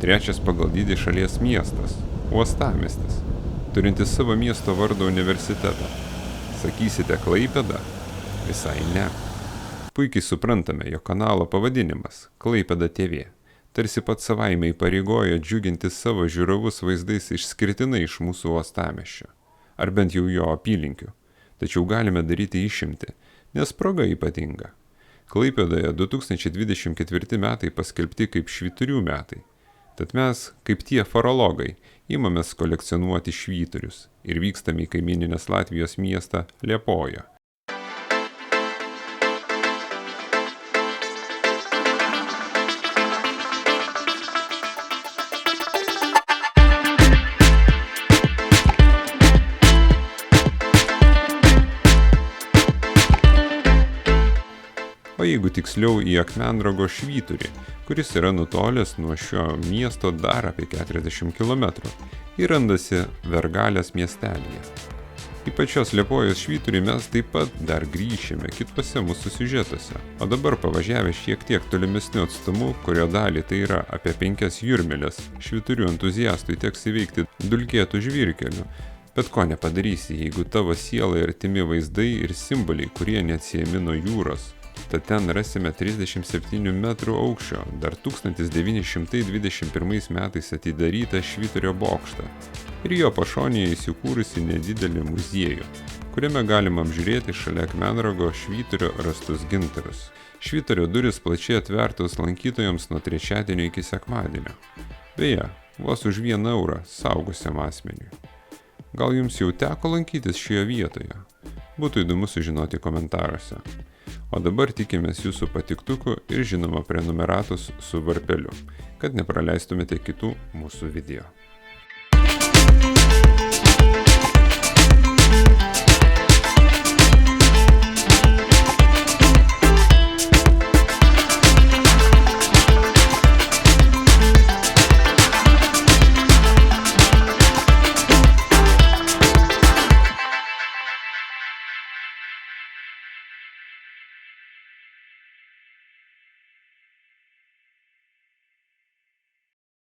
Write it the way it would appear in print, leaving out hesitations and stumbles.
Trečias pagal dydį šalies miestas – uostamiestis, turintis savo miesto vardo universitetą. Sakysite Klaipėda? Visai ne. Puikiai suprantame, jo kanalo pavadinimas – Klaipėda TV. Tarsi pats savaime įpareigoja džiuginti savo žiūrovus vaizdais išskirtinai iš mūsų uostamiesčio, ar bent jau jo apylinkių. Tačiau galime daryti išimtį, nes proga ypatinga. Klaipėdoje 2024 metai paskelbti kaip švyturių metai. Tad mes, kaip tie farologai, imamės kolekcionuoti švyturius ir vykstame į kaimyninės Latvijos miestą Liepoją. O jeigu tiksliau į Akmenrogo švyturį, kuris yra nutolęs nuo šio miesto dar apie 40 km ir randasi Vergalės miestelyje. Į pačios Liepojos švyturį mes taip pat dar grįšime kituose mūsų siužetuose, o dabar pavažiavę šiek tiek tolimesniu atstumu, kurio dalį tai yra apie 5 jūrmyles, švyturių entuziastui teks įveikti dulkėtų žvyrkelių, bet ko nepadarysi, jeigu tavo sielai artimi vaizdai ir simboliai, kurie neatsiejami nuo jūros. Tad ten rasime 37 metrų aukščio, dar 1921 metais atidarytą švyturio bokštą ir jo pašonėje įsikūrusi nedidelį muziejų, kuriame galima apžiūrėti šalia Akmenrogo švyturio rastus gintarus. Švyturio duris plačiai atvertos lankytojams nuo trečiadienio iki sekmadienio. Beje, vos už 1 eurą saugusiam asmeniui. Gal jums jau teko lankytis šioje vietoje? Būtų įdomu sužinoti komentaruose. O dabar tikimės jūsų patiktukų ir žinoma prenumeratos su varpeliu, kad nepraleistumėte kitų mūsų video.